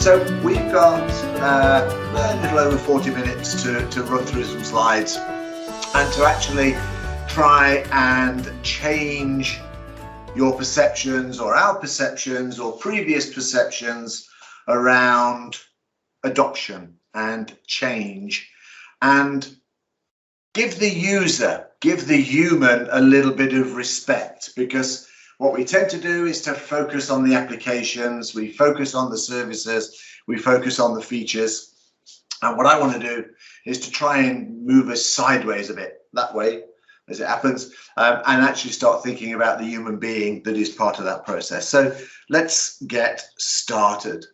So we've got a little over 40 minutes to run through some slides and to actually try and change your perceptions or our perceptions or previous perceptions around adoption and change, and give the user, give the human a little bit of respect, because what we tend to do is to focus on the applications, we focus on the services, we focus on the features. And what I want to do is to try and move us sideways a bit, that way, as it happens, and actually start thinking about the human being that is part of that process. So let's get started.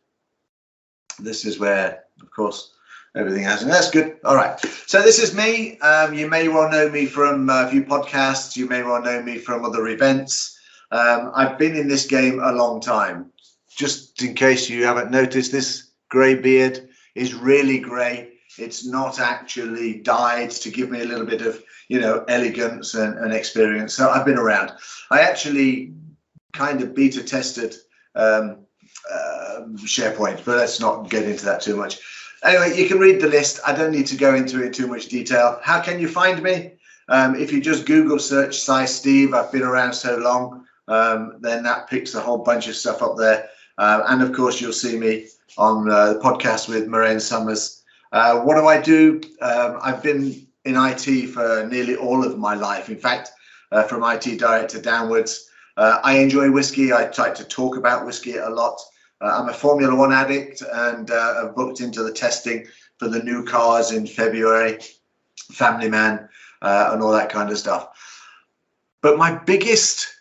This is where, of course, everything has, and that's good. All right. So this is me. You may well know me from a few podcasts. You may well know me from other events. I've been in this game a long time. Just in case you haven't noticed, this grey beard is really grey. It's not actually dyed to give me a little bit of, you know, elegance and experience. So I've been around. I actually kind of beta tested SharePoint, but let's not get into that too much. Anyway, you can read the list. I don't need to go into it in too much detail. How can you find me? If you just Google search Steve, I've been around so long, then that picks a whole bunch of stuff up there. And of course, you'll see me on the podcast with Maireann Summers. What do? I've been in IT for nearly all of my life. In fact, from IT director downwards. I enjoy whiskey. I try to talk about whiskey a lot. I'm a Formula One addict, and I've booked into the testing for the new cars in February, family man, and all that kind of stuff. But my biggest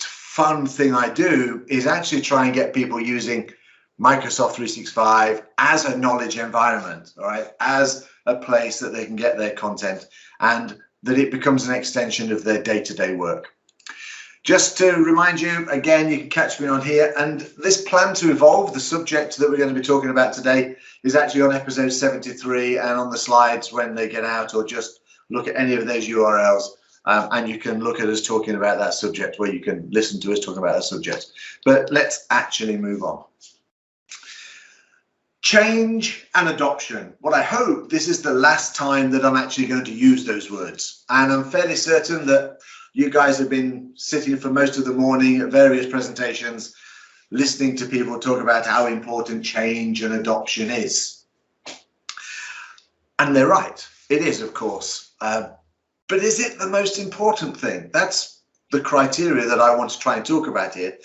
fun thing I do is actually try and get people using Microsoft 365 as a knowledge environment, all right, as a place that they can get their content and that it becomes an extension of their day-to-day work. Just to remind you, again, you can catch me on here, and this plan to evolve, the subject that we're going to be talking about today, is actually on episode 73 and on the slides when they get out, or just look at any of those URLs, and you can look at us talking about that subject, where you can listen to us talking about that subject. But let's actually move on. Change and adoption. Well, I hope this is the last time that I'm actually going to use those words, and I'm fairly certain that you guys have been sitting for most of the morning at various presentations, listening to people talk about how important change and adoption is. And they're right, it is, of course. But is it the most important thing? That's the criteria that I want to try and talk about here.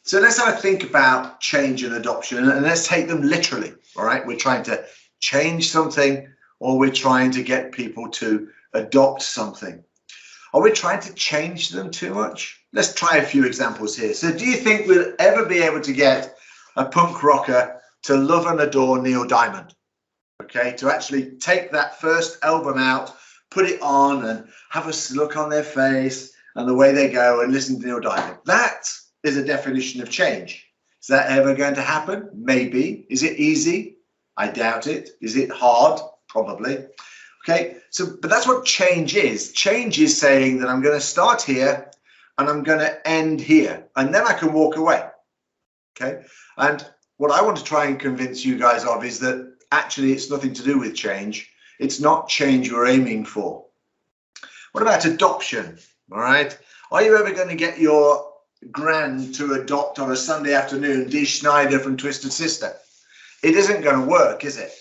So let's have a think about change and adoption, and let's take them literally, all right? We're trying to change something, or we're trying to get people to adopt something. Are we trying to change them too much? Let's try a few examples here. So do you think we'll ever be able to get a punk rocker to love and adore Neil Diamond? Okay, to actually take that first album out, put it on and have a look on their face and the way they go and listen to Neil Diamond. That is a definition of change. Is that ever going to happen? Maybe. Is it easy? I doubt it. Is it hard? Probably. Okay, but that's what change is. Change is saying that I'm going to start here and I'm going to end here, and then I can walk away. Okay, and what I want to try and convince you guys of is that actually it's nothing to do with change. It's not change you're aiming for. What about adoption? All right, are you ever going to get your gran to adopt on a Sunday afternoon Dee Schneider from Twisted Sister? It isn't going to work, is it?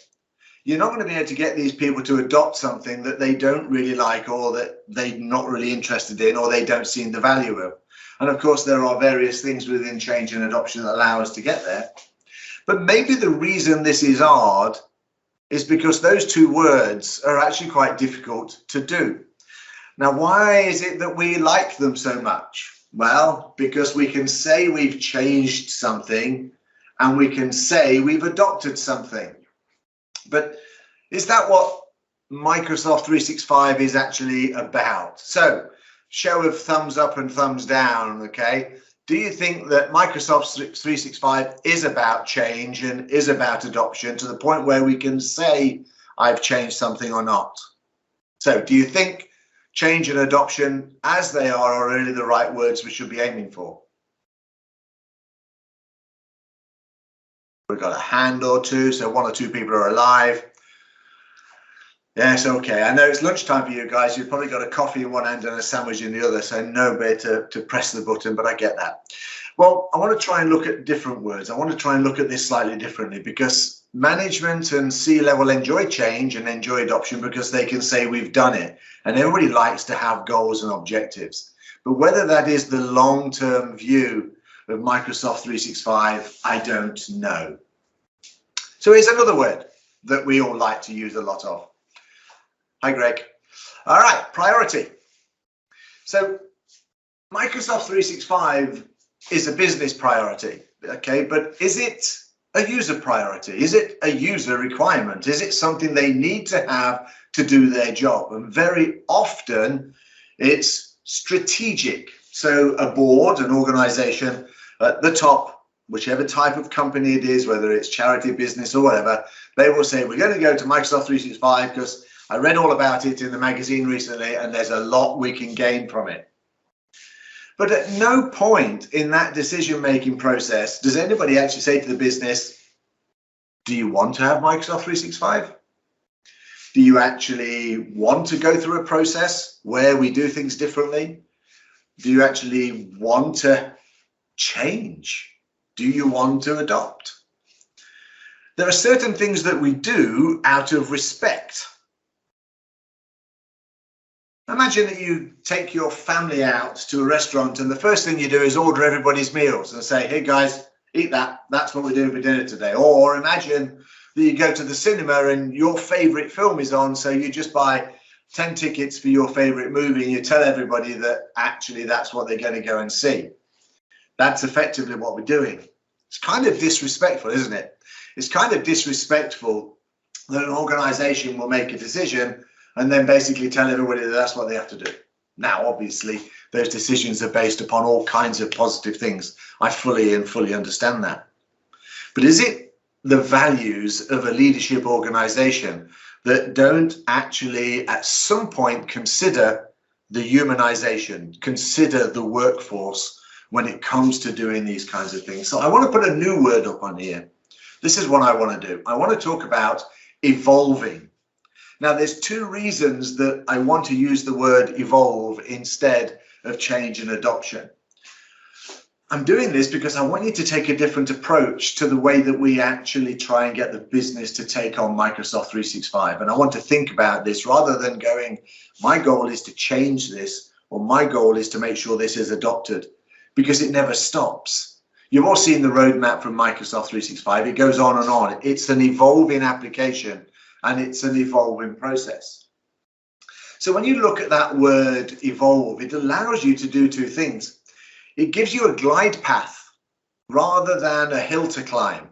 You're not going to be able to get these people to adopt something that they don't really like, or that they're not really interested in, or they don't see the value of. And of course, there are various things within change and adoption that allow us to get there. But maybe the reason this is hard is because those two words are actually quite difficult to do. Now, why is it that we like them so much? Well, because we can say we've changed something and we can say we've adopted something. But is that what Microsoft 365 is actually about? So, show of thumbs up and thumbs down, okay? Do you think that Microsoft 365 is about change and is about adoption to the point where we can say I've changed something or not? So, do you think change and adoption as they are really the right words we should be aiming for? We've got a hand or two, so 1 or 2 people are alive. Yes, okay. I know it's lunchtime for you guys. You've probably got a coffee in one hand and a sandwich in the other, so no better to press the button, but I get that. Well, I want to try and look at different words. I want to try and look at this slightly differently, because management and C-level enjoy change and enjoy adoption because they can say we've done it. And everybody likes to have goals and objectives. But whether that is the long-term view of Microsoft 365, I don't know. So here's another word that we all like to use a lot of. Hi, Greg. All right, priority. So Microsoft 365 is a business priority, okay, but is it a user priority? Is it a user requirement? Is it something they need to have to do their job? And very often it's strategic. So a board, an organization at the top, whichever type of company it is, whether it's charity, business or whatever, they will say, we're going to go to Microsoft 365 because I read all about it in the magazine recently and there's a lot we can gain from it. But at no point in that decision-making process does anybody actually say to the business, do you want to have Microsoft 365? Do you actually want to go through a process where we do things differently? Do you actually want to change? Do you want to adopt? There are certain things that we do out of respect. Imagine that you take your family out to a restaurant and the first thing you do is order everybody's meals and say, hey guys, eat that. That's what we're doing for dinner today. Or imagine that you go to the cinema and your favorite film is on, so you just buy 10 tickets for your favorite movie and you tell everybody that actually that's what they're going to go and see. That's effectively what we're doing. It's kind of disrespectful, isn't it? It's kind of disrespectful that an organization will make a decision and then basically tell everybody that that's what they have to do. Now, obviously, those decisions are based upon all kinds of positive things. I fully understand that. But is it the values of a leadership organization that don't actually at some point consider the humanization, consider the workforce when it comes to doing these kinds of things? So I want to put a new word up on here. This is what I want to do. I want to talk about evolving. Now, there's 2 reasons that I want to use the word evolve instead of change and adoption. I'm doing this because I want you to take a different approach to the way that we actually try and get the business to take on Microsoft 365. And I want to think about this rather than going, my goal is to change this, or my goal is to make sure this is adopted, because it never stops. You've all seen the roadmap from Microsoft 365. It goes on and on. It's an evolving application. And it's an evolving process. So when you look at that word evolve, it allows you to do 2 things. It gives you a glide path rather than a hill to climb.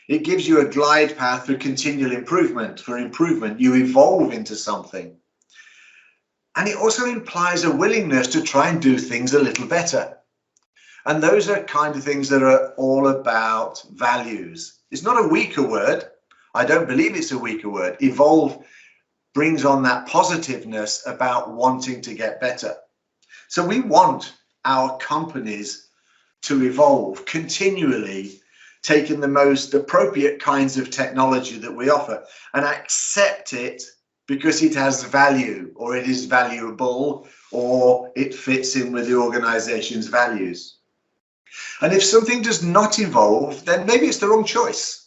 It gives you a glide path for continual improvement. For improvement, you evolve into something. And it also implies a willingness to try and do things a little better. And those are kind of things that are all about values. It's not a weaker word. I don't believe it's a weaker word. Evolve brings on that positiveness about wanting to get better. So we want our companies to evolve continually, taking the most appropriate kinds of technology that we offer and accept it because it has value, or it is valuable, or it fits in with the organization's values. And if something does not evolve, then maybe it's the wrong choice.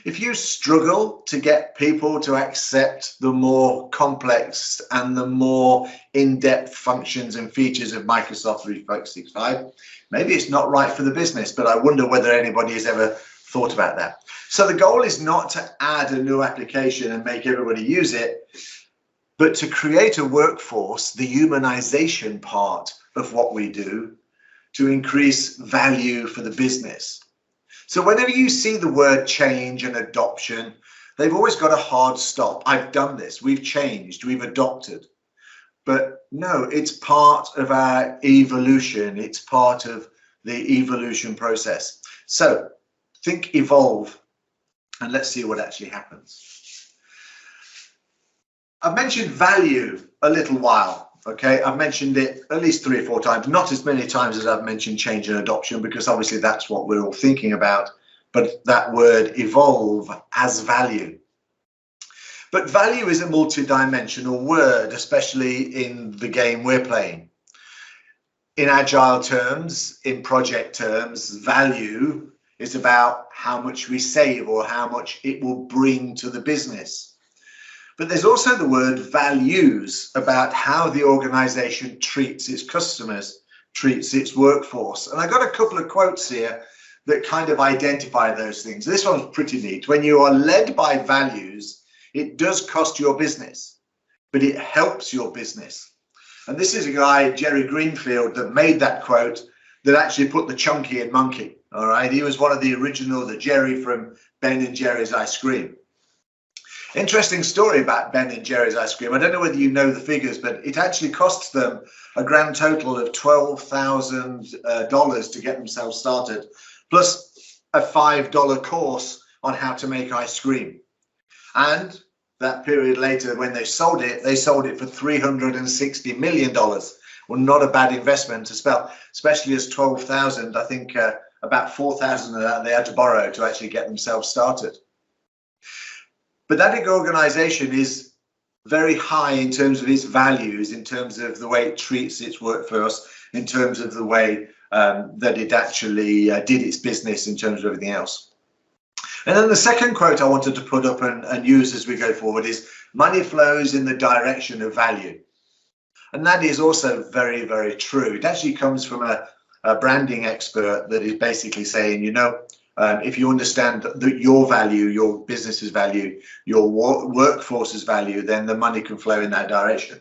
If you struggle to get people to accept the more complex and the more in-depth functions and features of Microsoft 365, maybe it's not right for the business, but I wonder whether anybody has ever thought about that. So the goal is not to add a new application and make everybody use it, but to create a workforce, the humanization part of what we do, to increase value for the business. So whenever you see the word change and adoption, they've always got a hard stop. I've done this, we've changed, we've adopted. But no, it's part of our evolution. It's part of the evolution process. So think evolve, and let's see what actually happens. I've mentioned value a little while. Okay, I've mentioned it at least 3 or 4 times, not as many times as I've mentioned change and adoption, because obviously that's what we're all thinking about. but that word evolve as value. But value is a multi-dimensional word, especially in the game we're playing. In agile terms, in project terms, value is about how much we save or how much it will bring to the business. But there's also the word values, about how the organization treats its customers, treats its workforce. And I got a couple of quotes here that kind of identify those things. This one's pretty neat. When you are led by values, it does cost your business, but it helps your business. And this is a guy, Jerry Greenfield, that made that quote, that actually put the chunky in monkey. All right, he was one of the original, the Jerry from Ben and Jerry's Ice Cream. Interesting story about Ben and Jerry's Ice Cream. I don't know whether you know the figures, but it actually costs them a grand total of $12,000 to get themselves started, plus a $5 course on how to make ice cream. And that period later, when they sold it for $360 million. Well, not a bad investment to spell, especially as 12,000. I think about 4,000 of that they had to borrow to actually get themselves started. But that big organization is very high in terms of its values, in terms of the way it treats its workforce, in terms of the way that it actually did its business, in terms of everything else. And then the second quote I wanted to put up and use as we go forward is, money flows in the direction of value. And that is also very, very true. It actually comes from a branding expert that is basically saying, you know, if you understand that your value, your business's value, your workforce's value, then the money can flow in that direction.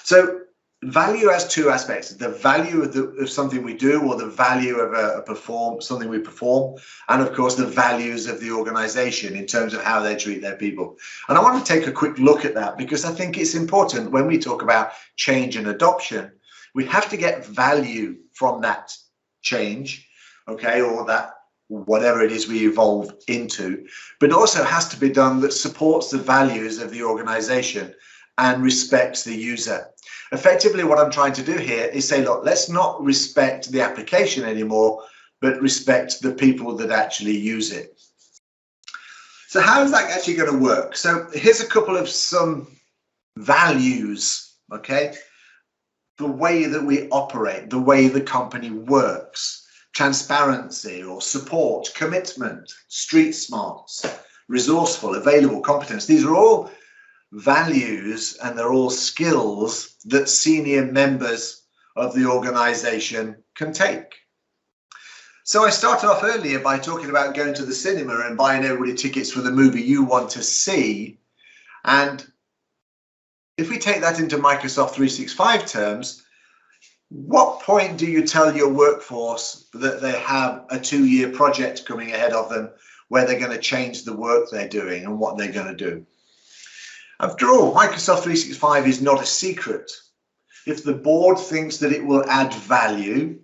So value has two aspects: the value of something we do, or the value of something we perform, and of course the values of the organization in terms of how they treat their people. And I want to take a quick look at that, because I think it's important when we talk about change and adoption. We have to get value from that change, okay, or that whatever it is we evolve into, but also has to be done that supports the values of the organization and respects the user. Effectively, what I'm trying to do here is say, look, let's not respect the application anymore, but respect the people that actually use it. So how is that actually going to work? So here's a couple of some values, okay? The way that we operate, the way the company works: transparency or support, commitment, street smarts, resourceful, available, competence. These are all values, and they're all skills that senior members of the organization can take. So I started off earlier by talking about going to the cinema and buying everybody tickets for the movie you want to see. And if we take that into Microsoft 365 terms, what point do you tell your workforce that they have a 2-year project coming ahead of them where they're going to change the work they're doing and what they're going to do? After all, Microsoft 365 is not a secret. If the board thinks that it will add value,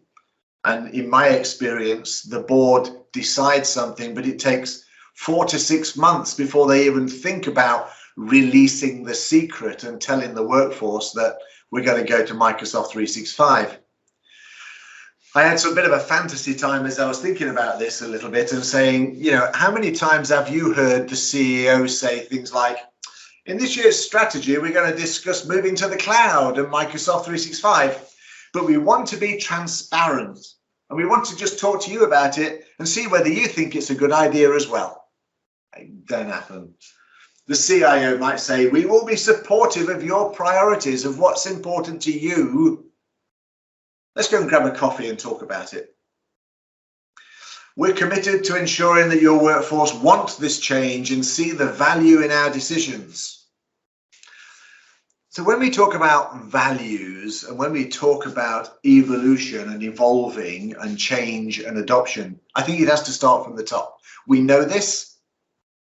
and in my experience, the board decides something, but it takes 4 to 6 months before they even think about releasing the secret and telling the workforce that we're going to go to Microsoft 365. I had some bit of a fantasy time as I was thinking about this a little bit and saying, you know, how many times have you heard the CEO say things like, in this year's strategy, we're going to discuss moving to the cloud and Microsoft 365, but we want to be transparent and we want to just talk to you about it and see whether you think it's a good idea as well. It don't happen. The CIO might say, we will be supportive of your priorities, of what's important to you. Let's go and grab a coffee and talk about it. We're committed to ensuring that your workforce want this change and see the value in our decisions. So when we talk about values and when we talk about evolution and evolving and change and adoption, I think it has to start from the top. We know this.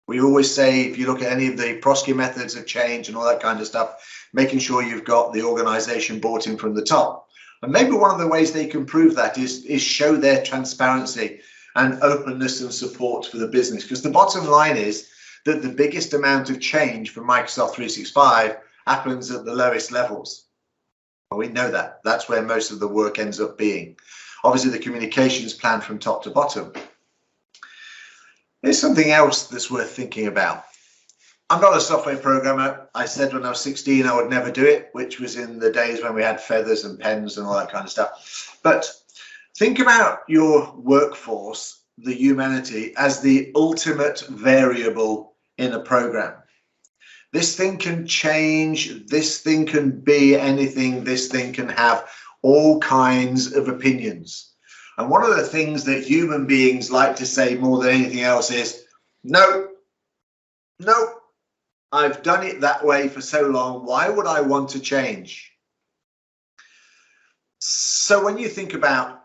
We always say, if you look at any of the Prosky methods of change and all that kind of stuff, making sure you've got the organization bought in from the top. And maybe one of the ways they can prove that is show their transparency and openness and support for the business. Because the bottom line is that the biggest amount of change for Microsoft 365 happens at the lowest levels. Well, we know that. That's where most of the work ends up being. Obviously, the communications plan from top to bottom. Here's something else that's worth thinking about. I'm not a software programmer. I said when I was 16 I would never do it, which was in the days when we had feathers and pens and all that kind of stuff. But think about your workforce, the humanity, as the ultimate variable in a program. This thing can change, this thing can be anything, this thing can have all kinds of opinions. And one of the things that human beings like to say more than anything else is, no, no, I've done it that way for so long. Why would I want to change? So when you think about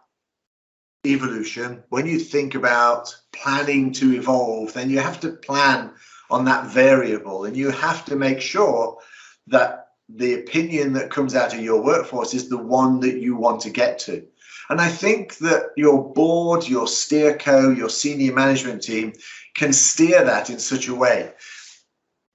evolution, when you think about planning to evolve, then you have to plan on that variable, and you have to make sure that the opinion that comes out of your workforce is the one that you want to get to. And I think that your board, your steerco, your senior management team can steer that in such a way.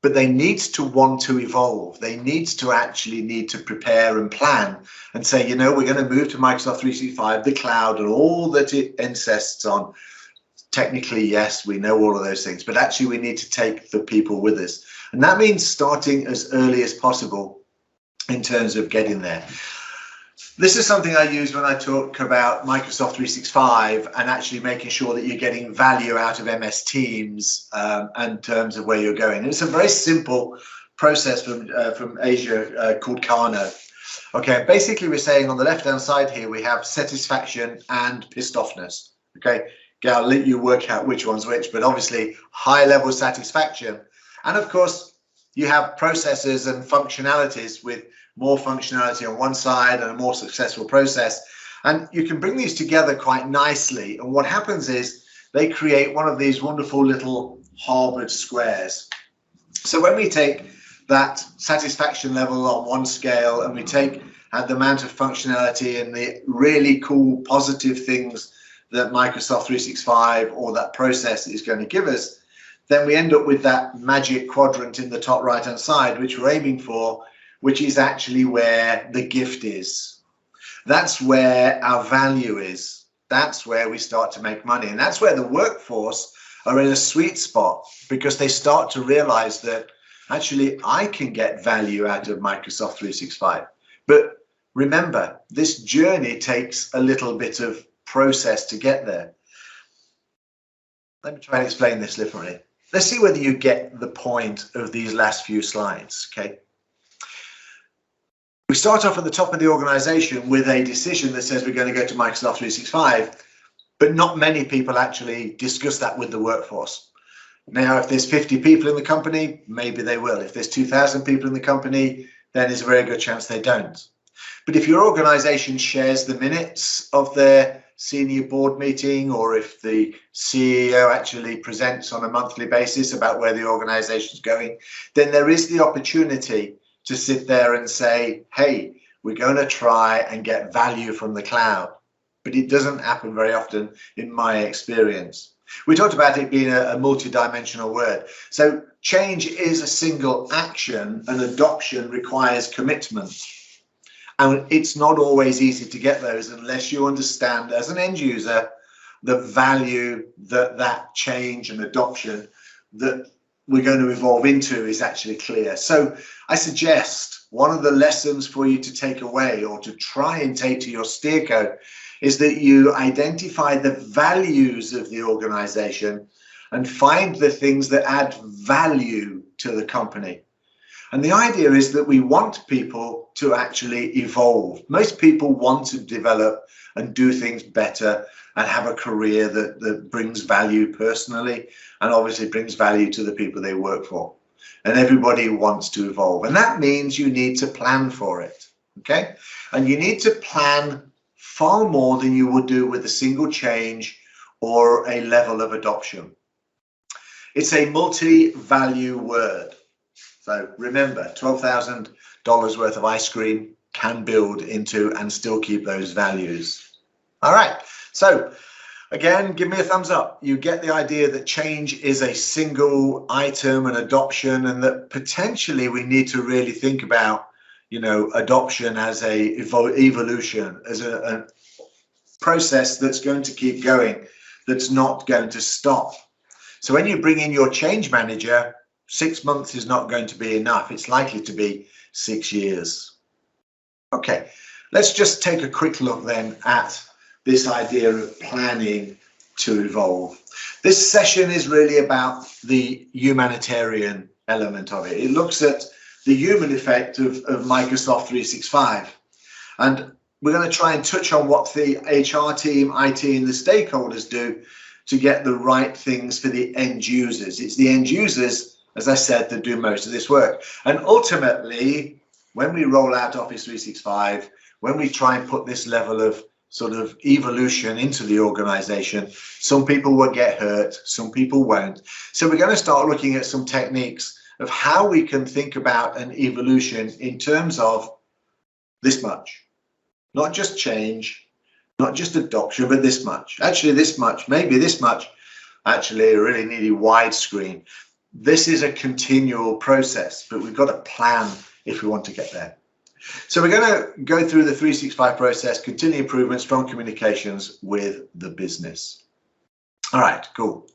But they need to want to evolve. They need to prepare and plan and say, you know, we're going to move to Microsoft 365, the cloud, and all that it insists on. Technically, yes, we know all of those things, but actually we need to take the people with us. And that means starting as early as possible in terms of getting there. This is something I use when I talk about Microsoft 365 and actually making sure that you're getting value out of MS Teams in terms of where you're going. And it's a very simple process from Asia called Kano. Okay, basically we're saying on the left-hand side here, we have satisfaction and pissed offness. Okay, I'll let you work out which one's which, but obviously high level satisfaction. And of course, you have processes and functionalities with more functionality on one side and a more successful process. And you can bring these together quite nicely. And what happens is they create one of these wonderful little Harvard squares. So when we take that satisfaction level on one scale and we take the amount of functionality and the really cool positive things that Microsoft 365 or that process is going to give us, then we end up with that magic quadrant in the top right hand side, which we're aiming for, which is actually where the gift is. That's where our value is. That's where we start to make money. And that's where the workforce are in a sweet spot, because they start to realize that actually I can get value out of Microsoft 365. But remember, this journey takes a little bit of process to get there. Let me try and explain this differently. Let's see whether you get the point of these last few slides, okay? We start off at the top of the organization with a decision that says we're going to go to Microsoft 365, but not many people actually discuss that with the workforce. Now, if there's 50 people in the company, maybe they will. If there's 2,000 people in the company, then there's a very good chance they don't. But if your organization shares the minutes of their senior board meeting, or if the CEO actually presents on a monthly basis about where the organization is going, then there is the opportunity to sit there and say, hey, we're going to try and get value from the cloud. But it doesn't happen very often in my experience. We talked about it being a multi-dimensional word. So change is a single action, and adoption requires commitment. And it's not always easy to get those unless you understand as an end user the value that that change and adoption that we're going to evolve into is actually clear. So I suggest one of the lessons for you to take away, or to try and take to your steerco, is that you identify the values of the organization and find the things that add value to the company. And the idea is that we want people to actually evolve. Most people want to develop and do things better and have a career that brings value personally, and obviously brings value to the people they work for. And everybody wants to evolve. And that means you need to plan for it, okay? And you need to plan far more than you would do with a single change or a level of adoption. It's a multi-value word. So remember, $12,000 worth of ice cream can build into and still keep those values. All right, so again, give me a thumbs up. You get the idea that change is a single item and adoption, and that potentially we need to really think about, you know, adoption as a evolution, as a process that's going to keep going, that's not going to stop. So when you bring in your change manager, 6 months is not going to be enough. It's likely to be 6 years. Okay, let's just take a quick look then at this idea of planning to evolve. This session is really about the humanitarian element of it. It looks at the human effect of Microsoft 365. And we're going to try and touch on what the HR team, IT, and the stakeholders do to get the right things for the end users. It's the end users, as I said, that do most of this work. And ultimately, when we roll out Office 365, when we try and put this level of sort of evolution into the organization, some people will get hurt, some people won't. So we're going to start looking at some techniques of how we can think about an evolution in terms of this much. Not just change, not just adoption, but this much. Actually, this much, maybe this much. Actually, a really needy widescreen. This is a continual process, but we've got a plan if we want to get there. So we're going to go through the 365 process, continuous improvement, strong communications with the business. All right, cool.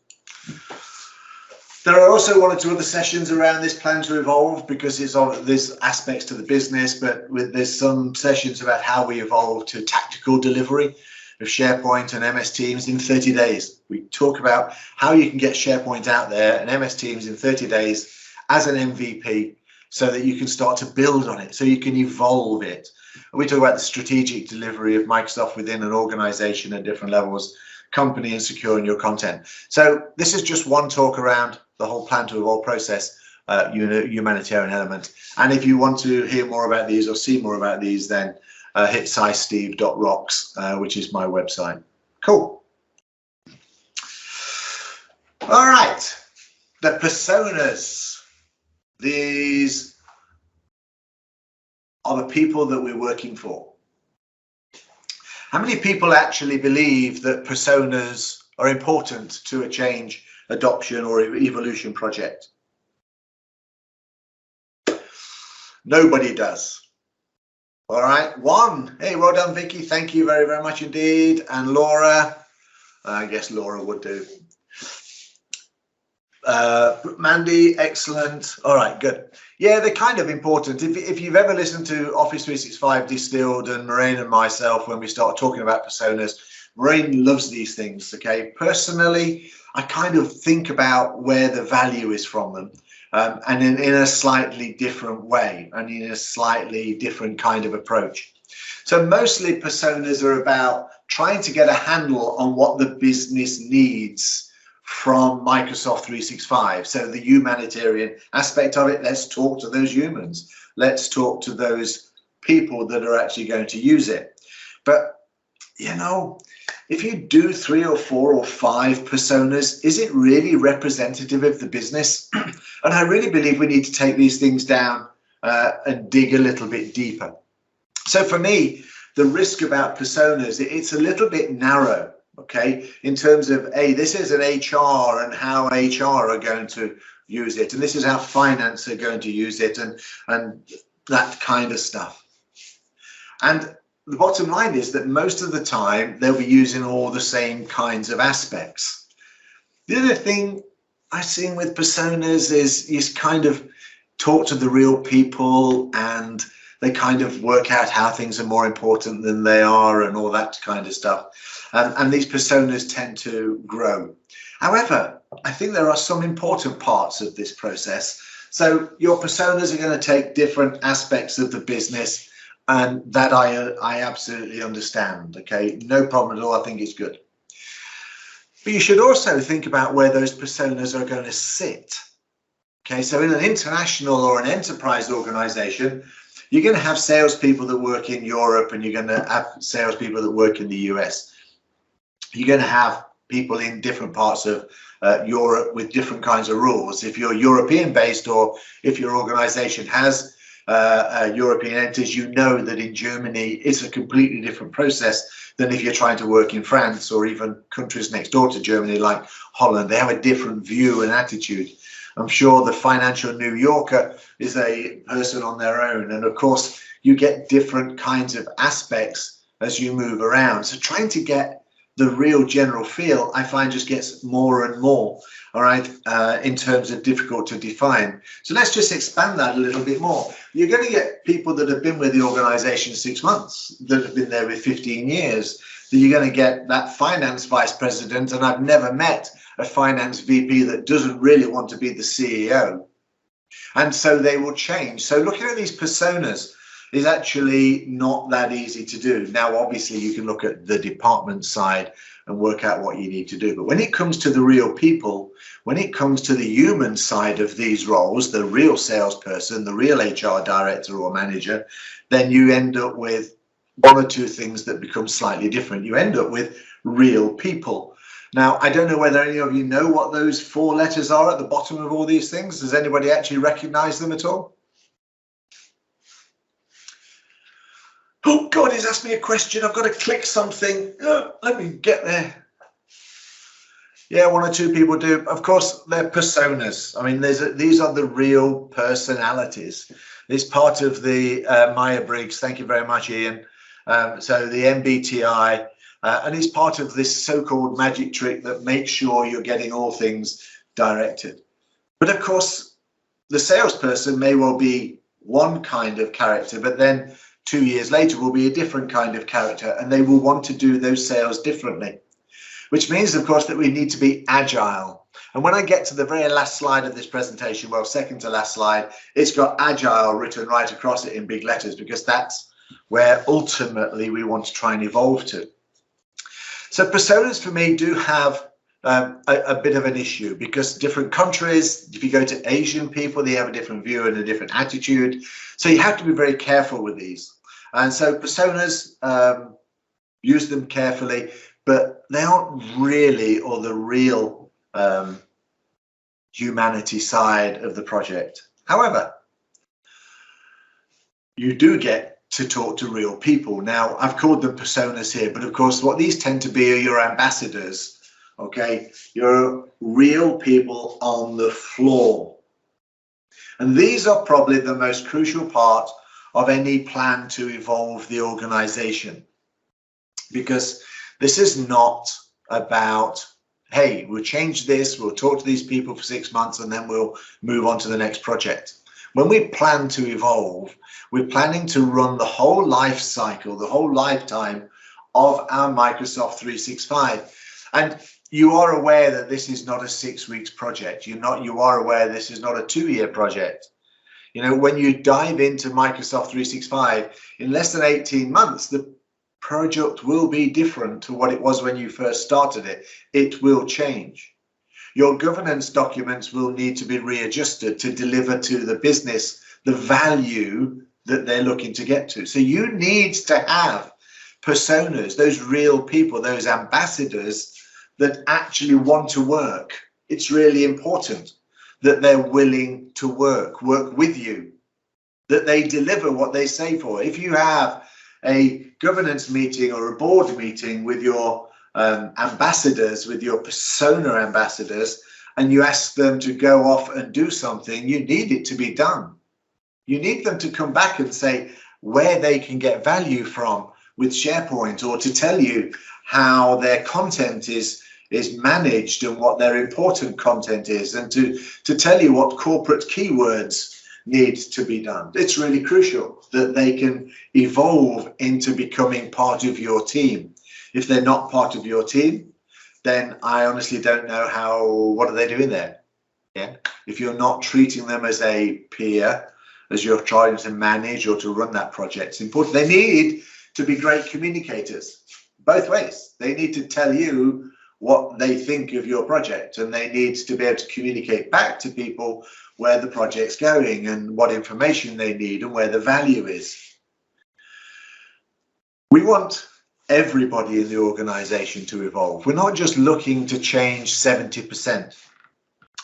There are also one or two other sessions around this plan to evolve because there's aspects to the business, but there's some sessions about how we evolve to tactical delivery of SharePoint and MS Teams in 30 days. We talk about how you can get SharePoint out there and MS Teams in 30 days as an MVP so that you can start to build on it, so you can evolve it. And we talk about the strategic delivery of Microsoft within an organization at different levels, company, and securing your content. So this is just one talk around the whole plan to evolve process, humanitarian element. And if you want to hear more about these or see more about these, then hit scisteve.rocks, which is my website. Cool. All right, the personas. These are the people that we're working for. How many people actually believe that personas are important to a change, adoption, or evolution project? Nobody does. All right, one. Hey, well done, Vicky. Thank you very, very much indeed. And Laura, I guess Laura would do. Mandy, excellent. All right, good. Yeah, they're kind of important. If you've ever listened to Office 365 Distilled and Maureen and myself, when we start talking about personas, Maureen loves these things. Okay, personally, I kind of think about where the value is from them, and in a slightly different way and in a slightly different kind of approach. So mostly personas are about trying to get a handle on what the business needs from Microsoft 365. So the humanitarian aspect of it, let's talk to those humans. Let's talk to those people that are actually going to use it. But, you know, if you do 3 or 4 or 5 personas, is it really representative of the business? And I really believe we need to take these things down and dig a little bit deeper. So for me, the risk about personas, it's a little bit narrow. Okay, in terms of, hey, this is an HR and how HR are going to use it, and this is how finance are going to use it, and that kind of stuff. And the bottom line is that most of the time they'll be using all the same kinds of aspects. The other thing I've seen with personas is kind of talk to the real people, and they kind of work out how things are more important than they are and all that kind of stuff. And these personas tend to grow. However, I think there are some important parts of this process. So your personas are going to take different aspects of the business, and that I absolutely understand. Okay, no problem at all. I think it's good. But you should also think about where those personas are going to sit. Okay, so in an international or an enterprise organization, you're going to have salespeople that work in Europe, and you're going to have salespeople that work in the US. You're going to have people in different parts of Europe with different kinds of rules. If you're European based, or if your organization has European entities, you know that in Germany it's a completely different process than if you're trying to work in France or even countries next door to Germany like Holland. They have a different view and attitude. I'm sure the financial New Yorker is a person on their own. And of course, you get different kinds of aspects as you move around. So trying to get the real general feel, I find, just gets more and more, all right, in terms of difficult to define. So let's just expand that a little bit more. You're going to get people that have been with the organization 6 months, that have been there with 15 years. So you're going to get that finance vice president, and I've never met a finance VP that doesn't really want to be the CEO. And so they will change. So looking at these personas is actually not that easy to do. Now, obviously, you can look at the department side and work out what you need to do. But when it comes to the real people, when it comes to the human side of these roles, the real salesperson, the real HR director or manager, then you end up with one or two things that become slightly different. You end up with real people. Now, I don't know whether any of you know what those 4 letters are at the bottom of all these things. Does anybody actually recognize them at all? Oh God, he's asked me a question. I've got to click something. Let me get there. Yeah, 1 or 2 people do. Of course, they're personas. I mean, these are the real personalities. It's part of the Myers-Briggs. Thank you very much, Ian. So the MBTI, and it's part of this so-called magic trick that makes sure you're getting all things directed. But of course, the salesperson may well be one kind of character, but then 2 years later will be a different kind of character, and they will want to do those sales differently, which means, of course, that we need to be agile. And when I get to the very last slide of this presentation, well, second to last slide, it's got agile written right across it in big letters, because that's where ultimately we want to try and evolve to. So personas for me do have a bit of an issue, because different countries, if you go to Asian people, they have a different view and a different attitude. So you have to be very careful with these. And so personas, use them carefully, but they aren't really, or the real humanity side of the project. However, you do get to talk to real people. Now, I've called them personas here, but of course, what these tend to be are your ambassadors. Okay, you're real people on the floor. And these are probably the most crucial part of any plan to evolve the organization. Because this is not about, hey, we'll change this, we'll talk to these people for 6 months, and then we'll move on to the next project. When we plan to evolve, we're planning to run the whole life cycle, the whole lifetime of our Microsoft 365. And you are aware that this is not a 6 weeks project. You are aware this is not a 2-year project. You know, when you dive into Microsoft 365, in less than 18 months, the project will be different to what it was when you first started it. It will change. Your governance documents will need to be readjusted to deliver to the business the value that they're looking to get to. So you need to have personas, those real people, those ambassadors that actually want to work. It's really important that they're willing to work with you, that they deliver what they say for. If you have a governance meeting or a board meeting with your ambassadors, with your persona ambassadors, and you ask them to go off and do something, you need it to be done. You need them to come back and say where they can get value from with SharePoint, or to tell you how their content is managed and what their important content is, and to tell you what corporate keywords need to be done. It's really crucial that they can evolve into becoming part of your team. If they're not part of your team, then I honestly don't know what are they doing there? Yeah. If you're not treating them as a peer, as you're trying to manage or to run that project, it's important. They need to be great communicators both ways. They need to tell you what they think of your project, and they need to be able to communicate back to people where the project's going and what information they need and where the value is. We want everybody in the organization to evolve. We're not just looking to change 70%.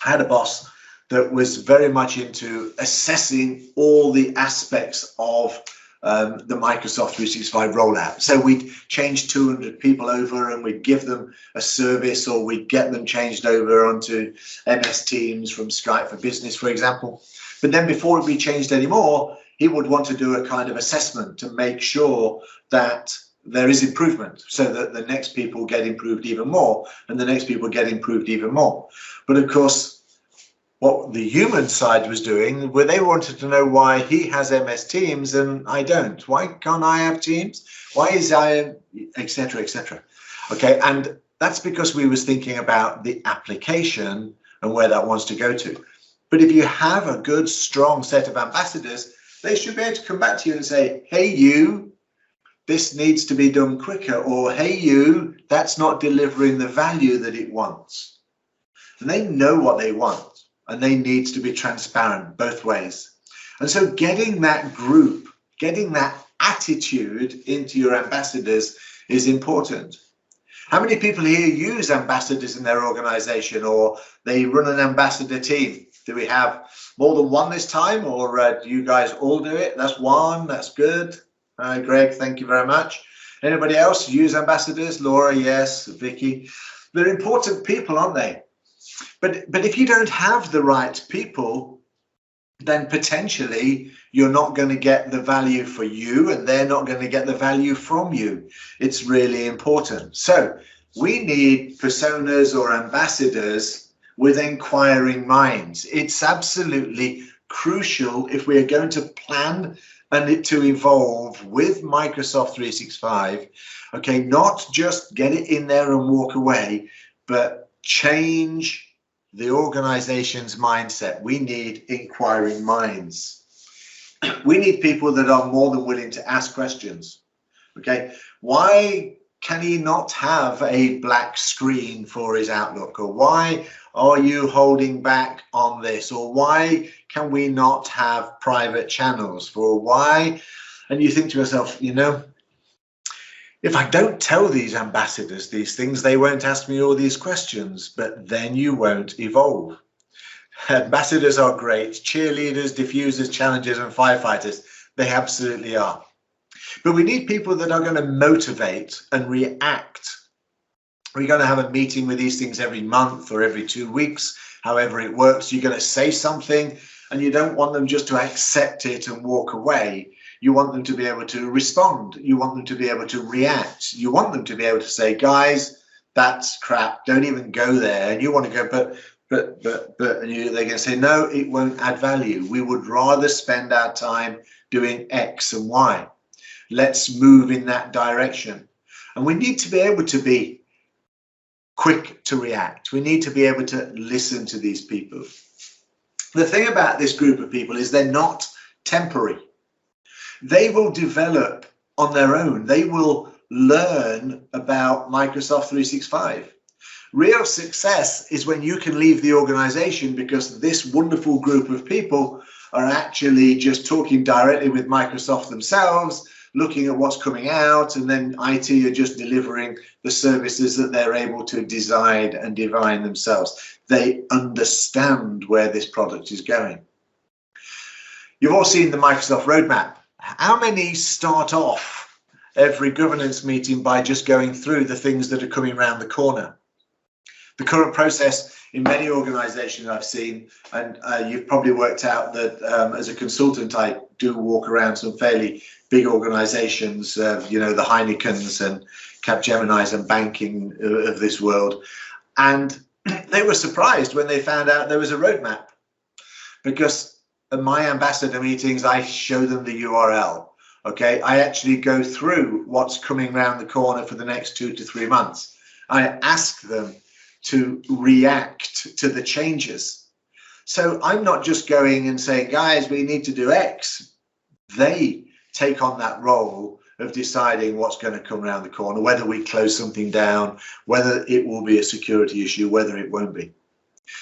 I had a boss that was very much into assessing all the aspects of the Microsoft 365 rollout. So we'd change 200 people over and we'd give them a service, or we'd get them changed over onto MS Teams from Skype for Business, for example. But then before it be changed anymore, he would want to do a kind of assessment to make sure that there is improvement, so that the next people get improved even more, and the next people get improved even more. But of course, what the human side was doing, where they wanted to know why he has MS Teams and I don't. Why can't I have Teams? Why is I, etc., etc. Okay, and that's because we was thinking about the application and where that wants to go to. But if you have a good, strong set of ambassadors, they should be able to come back to you and say, hey, you, this needs to be done quicker, or hey, you, that's not delivering the value that it wants. And they know what they want, and they need to be transparent both ways. And so getting that group, getting that attitude into your ambassadors is important. How many people here use ambassadors in their organization, or they run an ambassador team? Do we have more than one this time, or do you guys all do it? That's one, that's good. Greg, thank you very much. Anybody else use ambassadors? Laura, yes. Vicky. They're important people, aren't they? But if you don't have the right people, then potentially you're not going to get the value for you, and they're not going to get the value from you. It's really important. So we need personas or ambassadors with inquiring minds. It's absolutely crucial if we are going to plan and it to evolve with Microsoft 365. Okay, not just get it in there and walk away, but change the organization's mindset. We need inquiring minds. We need people that are more than willing to ask questions. Okay, why can he not have a black screen for his Outlook? Or why are you holding back on this? Or why can we not have private channels? For why? And you think to yourself, you know, if I don't tell these ambassadors these things, they won't ask me all these questions, but then you won't evolve. Ambassadors are great. Cheerleaders, diffusers, challengers, and firefighters. They absolutely are. But we need people that are going to motivate and react. We're going to have a meeting with these things every month or every 2 weeks, however it works. You're going to say something, and you don't want them just to accept it and walk away. You want them to be able to respond. You want them to be able to react. You want them to be able to say, guys, that's crap. Don't even go there. And you want to go, but, and they're going to say, no, it won't add value. We would rather spend our time doing X and Y. Let's move in that direction. And we need to be able to be quick to react. We need to be able to listen to these people. The thing about this group of people is they're not temporary. They will develop on their own. They will learn about Microsoft 365. Real success is when you can leave the organization because this wonderful group of people are actually just talking directly with Microsoft themselves, looking at what's coming out, and then IT are just delivering the services that they're able to design and divine themselves. They understand where this product is going. You've all seen the Microsoft roadmap. How many start off every governance meeting by just going through the things that are coming around the corner? The current process in many organizations I've seen, and you've probably worked out that as a consultant, I do walk around some fairly big organizations, you know, the Heinekens and Capgeminis and banking of this world. And they were surprised when they found out there was a roadmap, because at my ambassador meetings, I show them the URL. Okay, I actually go through what's coming around the corner for the next 2 to 3 months. I ask them to react to the changes. So I'm not just going and saying, guys, we need to do X. They take on that role of deciding what's going to come around the corner, whether we close something down, whether it will be a security issue, whether it won't be.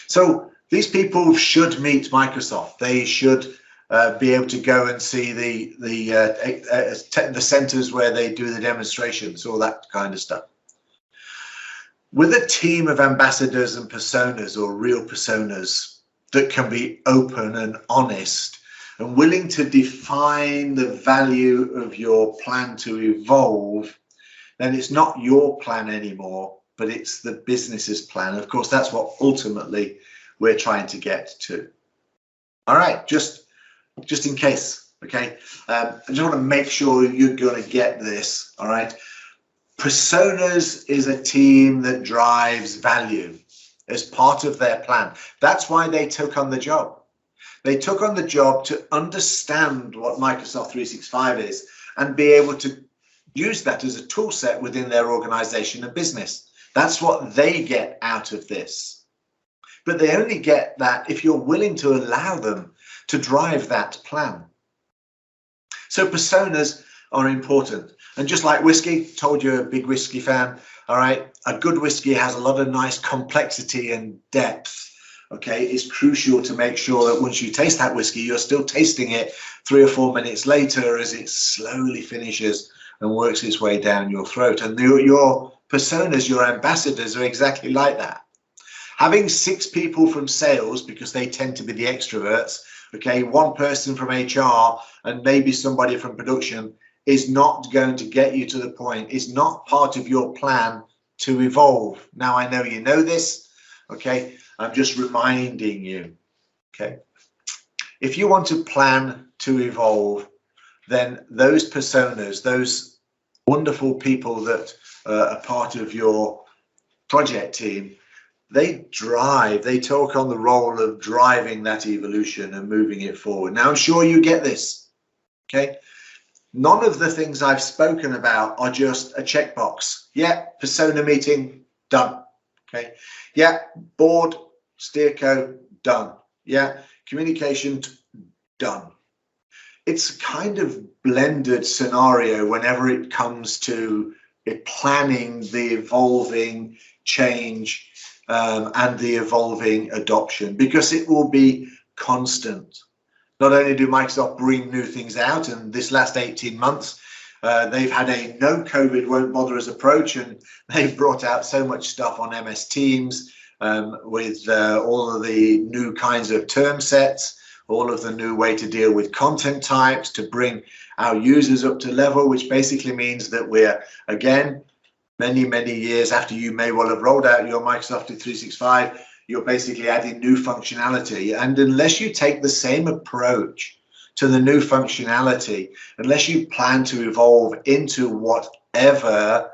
So these people should meet Microsoft. They should be able to go and see the centers where they do the demonstrations, all that kind of stuff. With a team of ambassadors and personas, or real personas, that can be open and honest and willing to define the value of your plan to evolve, then it's not your plan anymore, but it's the business's plan. Of course, that's what ultimately we're trying to get to. All right, just in case, okay? I just want to make sure you're going to get this, all right? Personas is a team that drives value as part of their plan. That's why they took on the job. They took on the job to understand what Microsoft 365 is and be able to use that as a tool set within their organization and business. That's what they get out of this. But they only get that if you're willing to allow them to drive that plan. So personas are important. And just like whiskey, told you're a big whiskey fan, all right, a good whiskey has a lot of nice complexity and depth. Okay, it's crucial to make sure that once you taste that whiskey, you're still tasting it 3 or 4 minutes later as it slowly finishes and works its way down your throat. And your personas, your ambassadors, are exactly like that. Having 6 people from sales, because they tend to be the extroverts, okay, 1 person from HR and maybe somebody from production is not going to get you to the point. It's not part of your plan to evolve. Now, I know you know this, okay? I'm just reminding you, okay? If you want to plan to evolve, then those personas, those wonderful people that are part of your project team, they drive, they talk on the role of driving that evolution and moving it forward. Now, I'm sure you get this, okay? None of the things I've spoken about are just a checkbox. Yeah, persona meeting, done. Okay. Yeah, board, steerco, done. Yeah, communication, done. It's a kind of blended scenario whenever it comes to planning the evolving change and the evolving adoption, because it will be constant. Not only do Microsoft bring new things out, and this last 18 months, they've had a no COVID won't bother us approach, and they've brought out so much stuff on MS Teams with all of the new kinds of term sets, all of the new way to deal with content types to bring our users up to level, which basically means that we're, again, many years after you may well have rolled out your Microsoft 365, you're basically adding new functionality. And unless you take the same approach to the new functionality, unless you plan to evolve into whatever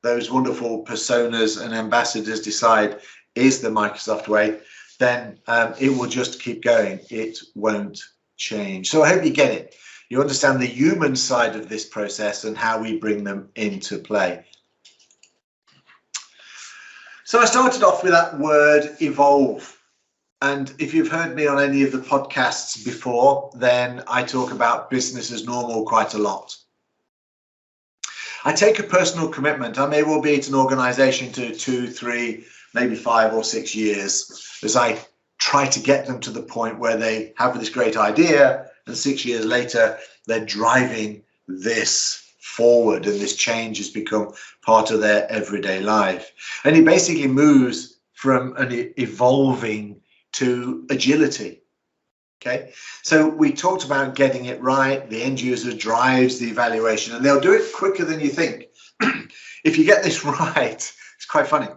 those wonderful personas and ambassadors decide is the Microsoft way, then it will just keep going. It won't change. So I hope you get it. You understand the human side of this process and how we bring them into play. So I started off with that word evolve. And if you've heard me on any of the podcasts before, then I talk about business as normal quite a lot. I take a personal commitment. I may well be at an organization to 2, 3, maybe 5 or 6 years as I try to get them to the point where they have this great idea and 6 years later, they're driving this forward and this change has become part of their everyday life. And it basically moves from an evolving to agility. Okay, so we talked about getting it right. The end user drives the evaluation and they'll do it quicker than you think. If you get this right, it's quite funny.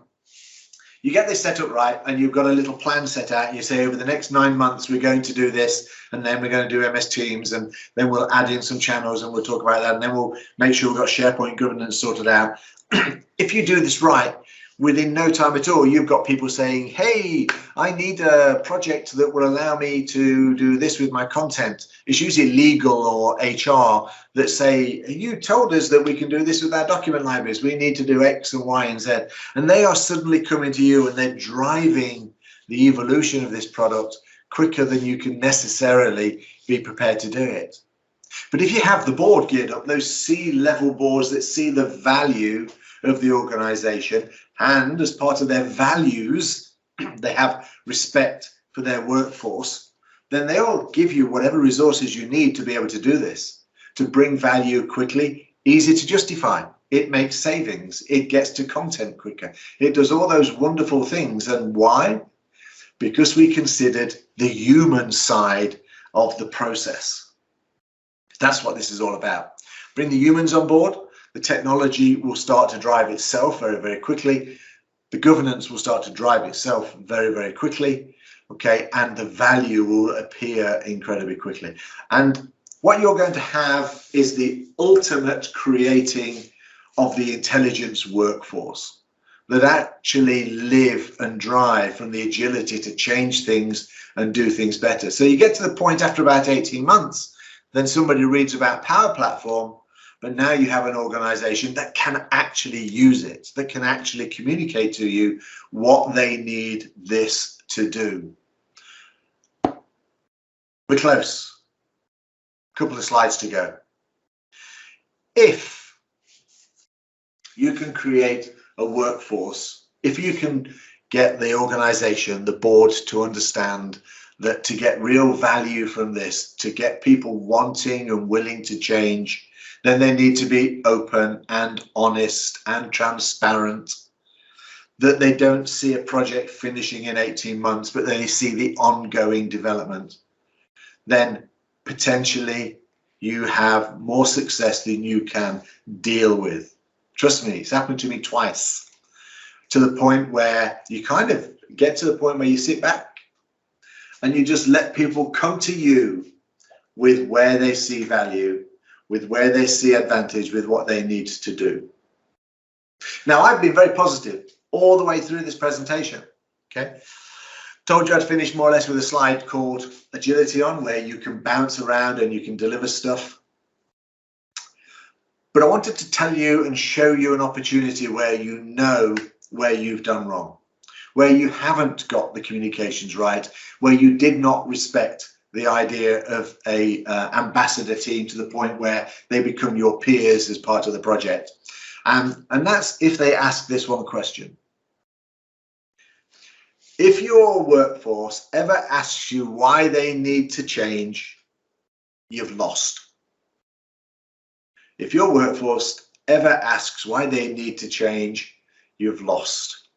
You get this set up right and you've got a little plan set out. You say over the next 9 months, we're going to do this, and then we're going to do MS Teams, and then we'll add in some channels and we'll talk about that. And then we'll make sure we've got SharePoint governance sorted out. If you do this right, within no time at all, you've got people saying, hey, I need a project that will allow me to do this with my content. It's usually legal or HR that say, you told us that we can do this with our document libraries. We need to do X and Y and Z. And they are suddenly coming to you and they're driving the evolution of this product quicker than you can necessarily be prepared to do it. But if you have the board geared up, those C-level boards that see the value of the organization, and as part of their values, they have respect for their workforce, then they'll give you whatever resources you need to be able to do this, to bring value quickly, easy to justify. It makes savings. It gets to content quicker. It does all those wonderful things. And why? Because we considered the human side of the process. That's what this is all about. Bring the humans on board. The technology will start to drive itself very quickly. The governance will start to drive itself very quickly. Okay, and the value will appear incredibly quickly. And what you're going to have is the ultimate creating of the intelligence workforce that actually live and drive from the agility to change things and do things better. So you get to the point after about 18 months, then somebody reads about Power Platform, but now you have an organization that can actually use it, that can actually communicate to you what they need this to do. We're close. A couple of slides to go. If you can create a workforce, if you can get the organization, the board to understand that to get real value from this, to get people wanting and willing to change, then they need to be open and honest and transparent, that they don't see a project finishing in 18 months, but they see the ongoing development. Then potentially you have more success than you can deal with. Trust me, it's happened to me twice, to the point where you kind of get to the point where you sit back and you just let people come to you with where they see value, with where they see advantage, with what they need to do. Now, I've been very positive all the way through this presentation, okay? Told you I'd finish more or less with a slide called Agility On, where you can bounce around and you can deliver stuff. But I wanted to tell you and show you an opportunity where you know where you've done wrong, where you haven't got the communications right, where you did not respect the idea of a ambassador team to the point where they become your peers as part of the project. And that's if they ask this one question. If your workforce ever asks you why they need to change, you've lost. If your workforce ever asks why they need to change, you've lost.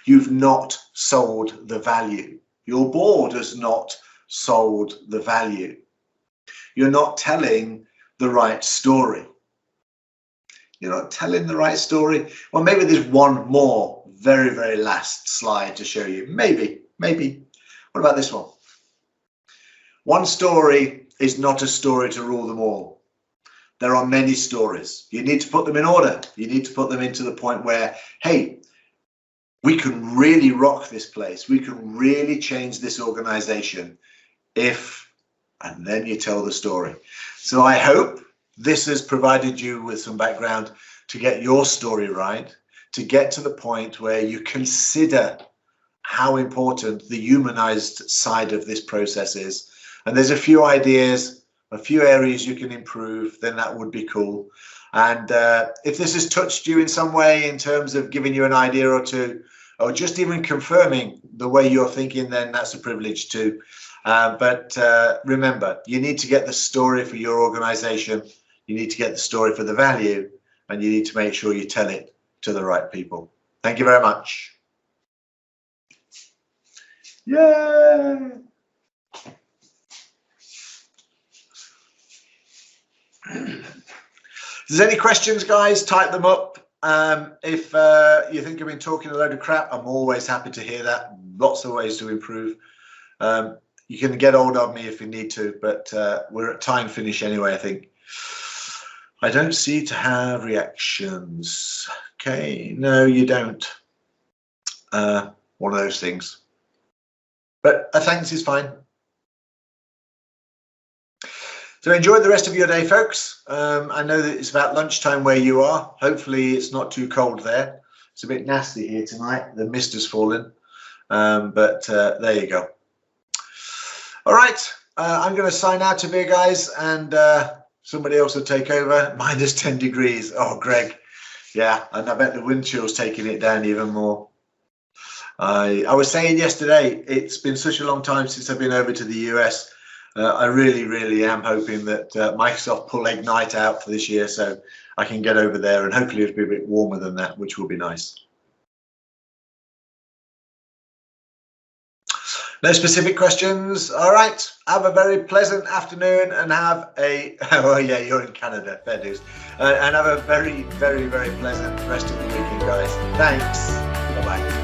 You've not sold the value. Your board has not sold the value. You're not telling the right story. You're not telling the right story. Well, maybe there's one more very, very last slide to show you. Maybe. What about this one? One story is not a story to rule them all. There are many stories. You need to put them in order. You need to put them into the point where, hey, we can really rock this place. We can really change this organization if, and then you tell the story. So I hope this has provided you with some background to get your story right, to get to the point where you consider how important the humanized side of this process is. And there's a few ideas, a few areas you can improve, then that would be cool. And if this has touched you in some way in terms of giving you an idea or two, or just even confirming the way you're thinking, then that's a privilege too. But remember, you need to get the story for your organization. You need to get the story for the value, and you need to make sure you tell it to the right people. Thank you very much. Yay! If there's any questions, guys, type them up. If you think I've been talking a load of crap, I'm always happy to hear that. Lots of ways to improve. You can get hold of me if you need to, but we're at time finish anyway, I think. I don't see to have reactions. Okay, no, you don't. One of those things. But a thanks is fine. So enjoy the rest of your day, folks. I know that it's about lunchtime where you are. Hopefully it's not too cold there. It's a bit nasty here tonight. The mist has fallen, but there you go. All right, I'm going to sign out of here, guys, and somebody else will take over. Minus 10 degrees. Oh, Greg. Yeah, and I bet the wind chill's taking it down even more. I was saying yesterday, it's been such a long time since I've been over to the US. I really, really am hoping that Microsoft pull Ignite out for this year so I can get over there, and hopefully it'll be a bit warmer than that, which will be nice. No specific questions. All right. Have a very pleasant afternoon and have a, oh yeah, you're in Canada, fair dues. And have a very, very, very pleasant rest of the weekend, guys. Thanks. Bye-bye.